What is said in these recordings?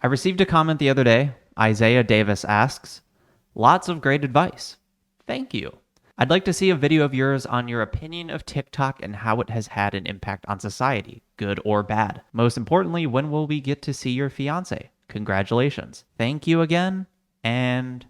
I received a comment the other day. Isaiah Davis asks, lots of great advice. Thank you. I'd like to see a video of yours on your opinion of TikTok and how it has had an impact on society, good or bad. Most importantly, when will we get to see your fiance? Congratulations. Thank you again. And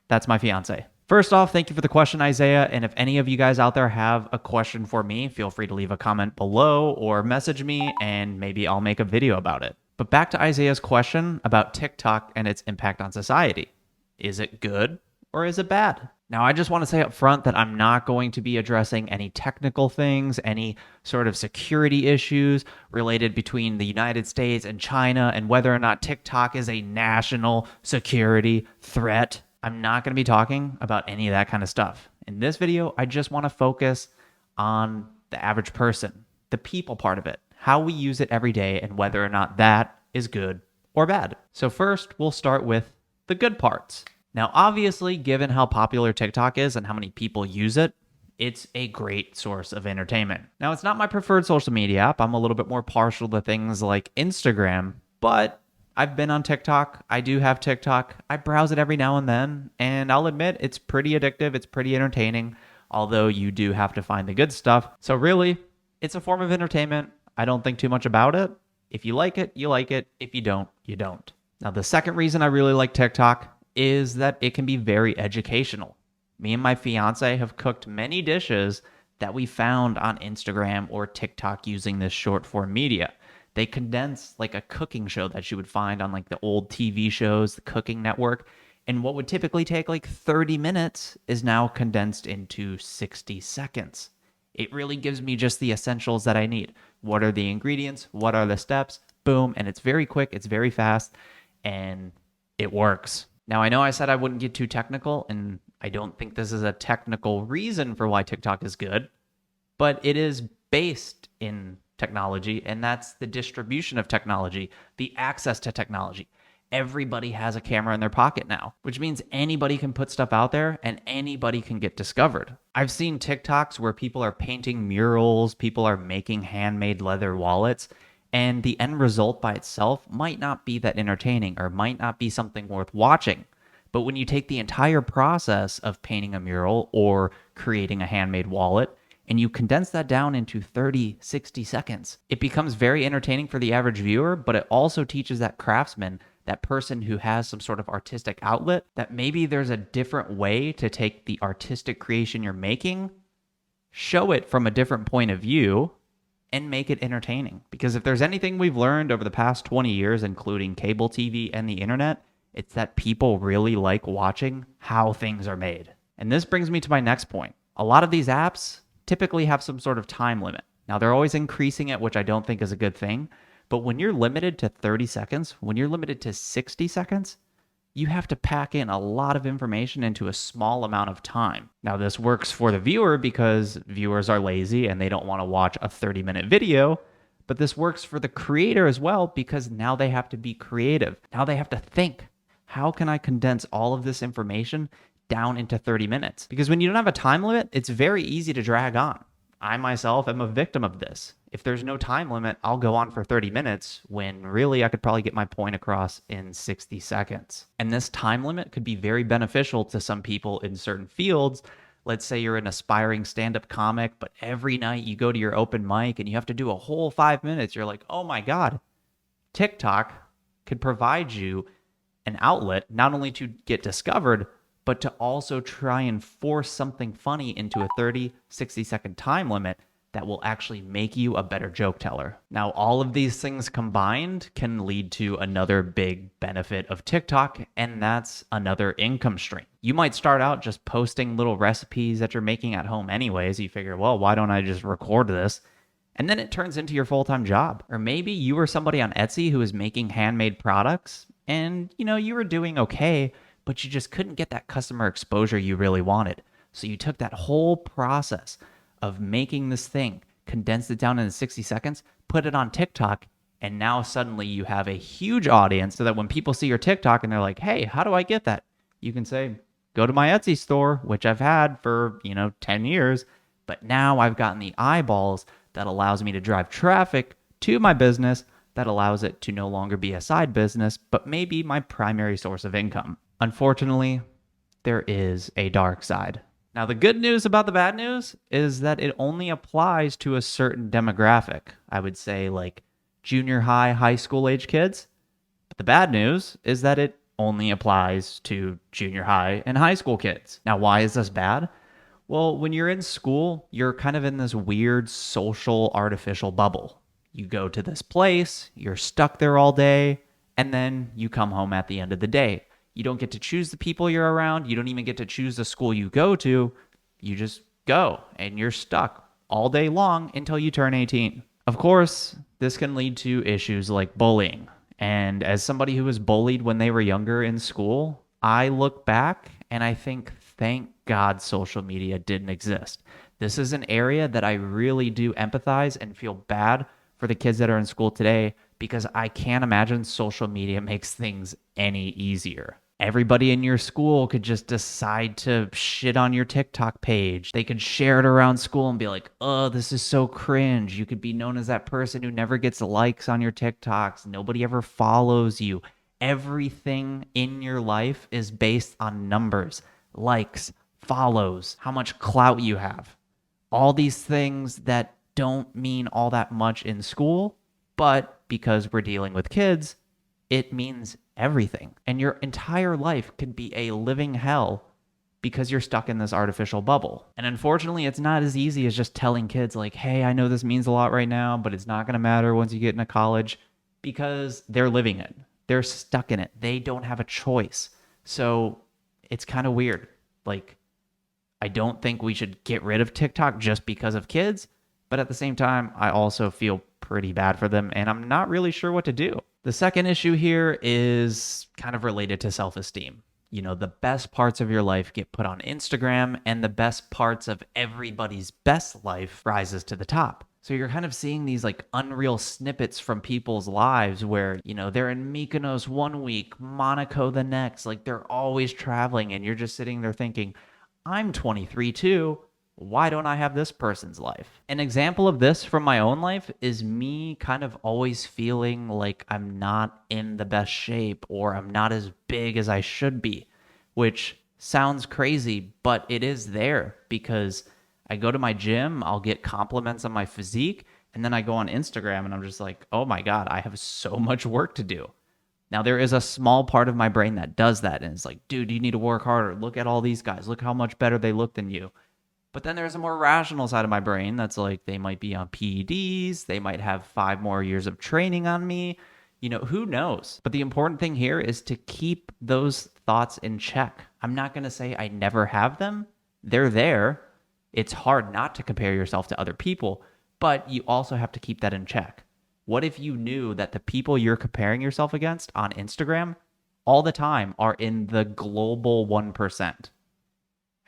that's my fiance. First off, thank you for the question, Isaiah. And if any of you guys out there have a question for me, feel free to leave a comment below or message me and maybe I'll make a video about it. But back to Isaiah's question about TikTok and its impact on society. Is it good or is it bad? Now, I just want to say up front that I'm not going to be addressing any technical things, any sort of security issues related between the United States and China and whether or not TikTok is a national security threat. I'm not going to be talking about any of that kind of stuff. In this video, I just want to focus on the average person, the people part of it, how we use it every day, and whether or not that is good or bad. So first, we'll start with the good parts. Now, obviously, given how popular TikTok is and how many people use it, it's a great source of entertainment. Now, it's not my preferred social media app. I'm a little bit more partial to things like Instagram, but I've been on TikTok. I do have TikTok. I browse it every now and then, and I'll admit it's pretty addictive. It's pretty entertaining, although you do have to find the good stuff. So really, it's a form of entertainment. I don't think too much about it. If you like it, you like it. If you don't, you don't. Now, the second reason I really like TikTok is that it can be very educational. Me and my fiance have cooked many dishes that we found on Instagram or TikTok using this short form media. They condense like a cooking show that you would find on like the old TV shows, the Cooking Network. And what would typically take like 30 minutes is now condensed into 60 seconds. It really gives me just the essentials that I need. What are the ingredients? What are the steps? Boom. And it's very quick. It's very fast. And it works. Now, I know I said I wouldn't get too technical, and I don't think this is a technical reason for why TikTok is good, but it is based in technology, and that's the distribution of technology, the access to technology. Everybody has a camera in their pocket now, which means anybody can put stuff out there and anybody can get discovered. I've seen TikToks where people are painting murals, people are making handmade leather wallets, and the end result by itself might not be that entertaining or might not be something worth watching. But when you take the entire process of painting a mural or creating a handmade wallet and you condense that down into 30, 60 seconds, it becomes very entertaining for the average viewer, but it also teaches that craftsman, that person who has some sort of artistic outlet, that maybe there's a different way to take the artistic creation you're making, show it from a different point of view, and make it entertaining. Because if there's anything we've learned over the past 20 years, including cable TV and the internet, it's that people really like watching how things are made. And this brings me to my next point. A lot of these apps typically have some sort of time limit. Now, they're always increasing it, which I don't think is a good thing. But when you're limited to 30 seconds, when you're limited to 60 seconds, you have to pack in a lot of information into a small amount of time. Now, this works for the viewer because viewers are lazy and they don't want to watch a 30-minute video, but this works for the creator as well because now they have to be creative. Now they have to think, how can I condense all of this information down into 30 minutes? Because when you don't have a time limit, it's very easy to drag on. I myself am a victim of this. If there's no time limit, I'll go on for 30 minutes when really I could probably get my point across in 60 seconds. And this time limit could be very beneficial to some people in certain fields. Let's say you're an aspiring stand-up comic, but every night you go to your open mic and you have to do a whole 5 minutes. You're like, oh my God, TikTok could provide you an outlet not only to get discovered, but to also try and force something funny into a 30, 60-second time limit that will actually make you a better joke teller. Now, all of these things combined can lead to another big benefit of TikTok, and that's another income stream. You might start out just posting little recipes that you're making at home anyways. You figure, well, why don't I just record this? And then it turns into your full-time job. Or maybe you were somebody on Etsy who is making handmade products, and you were doing okay, but you just couldn't get that customer exposure you really wanted. So you took that whole process of making this thing, condensed it down into 60 seconds, put it on TikTok, and now suddenly you have a huge audience so that when people see your TikTok and they're like, hey, how do I get that? You can say, go to my Etsy store, which I've had for, 10 years, but now I've gotten the eyeballs that allows me to drive traffic to my business that allows it to no longer be a side business, but maybe my primary source of income. Unfortunately, there is a dark side. Now, the good news about the bad news is that it only applies to a certain demographic. I would say like junior high, high school age kids. But the bad news is that it only applies to junior high and high school kids. Now, why is this bad? Well, when you're in school, you're kind of in this weird social artificial bubble. You go to this place, you're stuck there all day, and then you come home at the end of the day. You don't get to choose the people you're around. You don't even get to choose the school you go to. You just go, and you're stuck all day long until you turn 18. Of course, this can lead to issues like bullying. And as somebody who was bullied when they were younger in school, I look back and I think, thank God social media didn't exist. This is an area that I really do empathize and feel bad for the kids that are in school today, because I can't imagine social media makes things any easier. Everybody in your school could just decide to shit on your TikTok page. They could share it around school and be like, oh, this is so cringe. You could be known as that person who never gets likes on your TikToks. Nobody ever follows you. Everything in your life is based on numbers, likes, follows, how much clout you have. All these things that don't mean all that much in school, but because we're dealing with kids, it means everything. And your entire life could be a living hell because you're stuck in this artificial bubble. And unfortunately, it's not as easy as just telling kids like, hey, I know this means a lot right now, but it's not going to matter once you get into college, because they're living it. They're stuck in it. They don't have a choice. So it's kind of weird. Like, I don't think we should get rid of TikTok just because of kids, but at the same time, I also feel pretty bad for them, and I'm not really sure what to do. The second issue here is kind of related to self-esteem. You know, the best parts of your life get put on Instagram, and the best parts of everybody's best life rises to the top. So you're kind of seeing these like unreal snippets from people's lives where, you know, they're in Mykonos one week, Monaco the next, like they're always traveling, and you're just sitting there thinking, I'm 23 too. Why don't I have this person's life? An example of this from my own life is me kind of always feeling like I'm not in the best shape, or I'm not as big as I should be, which sounds crazy, but it is there because I go to my gym, I'll get compliments on my physique, and then I go on Instagram and I'm just like, oh my God, I have so much work to do. Now, there is a small part of my brain that does that, and it's like, dude, you need to work harder. Look at all these guys. Look how much better they look than you. But then there's a more rational side of my brain that's like, they might be on PEDs, they might have 5 more years of training on me, you know, who knows? But the important thing here is to keep those thoughts in check. I'm not going to say I never have them. They're there. It's hard not to compare yourself to other people, but you also have to keep that in check. What if you knew that the people you're comparing yourself against on Instagram all the time are in the global 1%?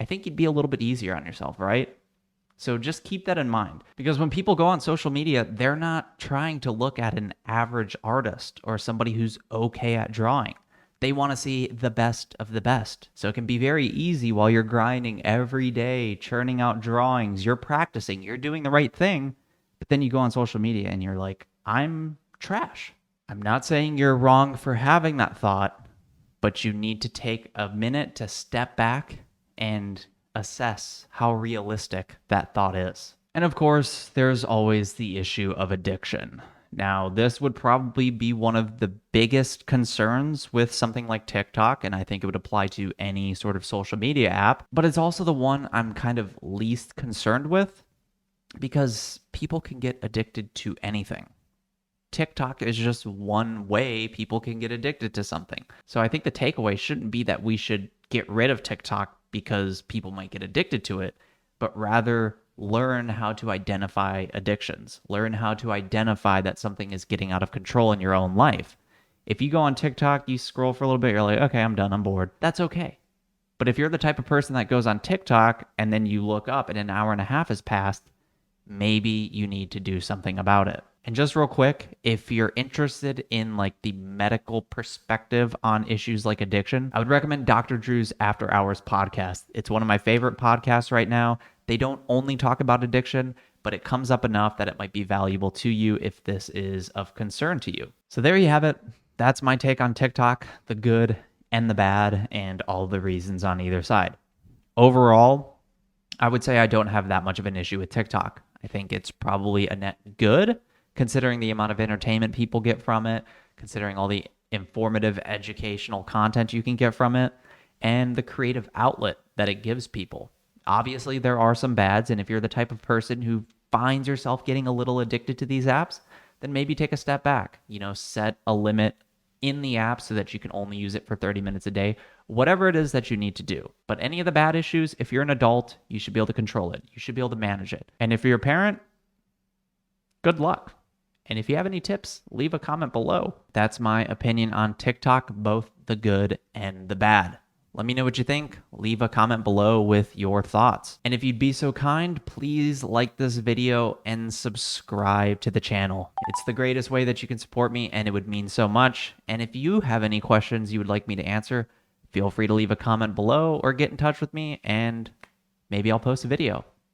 I think you'd be a little bit easier on yourself, right? So just keep that in mind, because when people go on social media, they're not trying to look at an average artist or somebody who's okay at drawing. They want to see the best of the best. So it can be very easy while you're grinding every day, churning out drawings, you're practicing, you're doing the right thing, but then you go on social media and you're like, I'm trash. I'm not saying you're wrong for having that thought, but you need to take a minute to step back and assess how realistic that thought is. And of course, there's always the issue of addiction. Now, this would probably be one of the biggest concerns with something like TikTok, and I think it would apply to any sort of social media app, but it's also the one I'm kind of least concerned with, because people can get addicted to anything. TikTok is just one way people can get addicted to something. So I think the takeaway shouldn't be that we should get rid of TikTok because people might get addicted to it, but rather learn how to identify addictions. Learn how to identify that something is getting out of control in your own life. If you go on TikTok, you scroll for a little bit, you're like, okay, I'm done, I'm bored. That's okay. But if you're the type of person that goes on TikTok and then you look up and an hour and a half has passed, maybe you need to do something about it. And just real quick, if you're interested in like the medical perspective on issues like addiction, I would recommend Dr. Drew's After Hours podcast. It's one of my favorite podcasts right now. They don't only talk about addiction, but it comes up enough that it might be valuable to you if this is of concern to you. So there you have it. That's my take on TikTok, the good and the bad, and all the reasons on either side. Overall, I would say I don't have that much of an issue with TikTok. I think it's probably a net good, considering the amount of entertainment people get from it, considering all the informative, educational content you can get from it, and the creative outlet that it gives people. Obviously, there are some bads, and if you're the type of person who finds yourself getting a little addicted to these apps, then maybe take a step back. Set a limit in the app so that you can only use it for 30 minutes a day, whatever it is that you need to do. But any of the bad issues, if you're an adult, you should be able to control it. You should be able to manage it. And if you're a parent, good luck. And if you have any tips, leave a comment below. That's my opinion on TikTok, both the good and the bad. Let me know what you think. Leave a comment below with your thoughts. And if you'd be so kind, please like this video and subscribe to the channel. It's the greatest way that you can support me, and it would mean so much. And if you have any questions you would like me to answer, feel free to leave a comment below or get in touch with me, and maybe I'll post a video.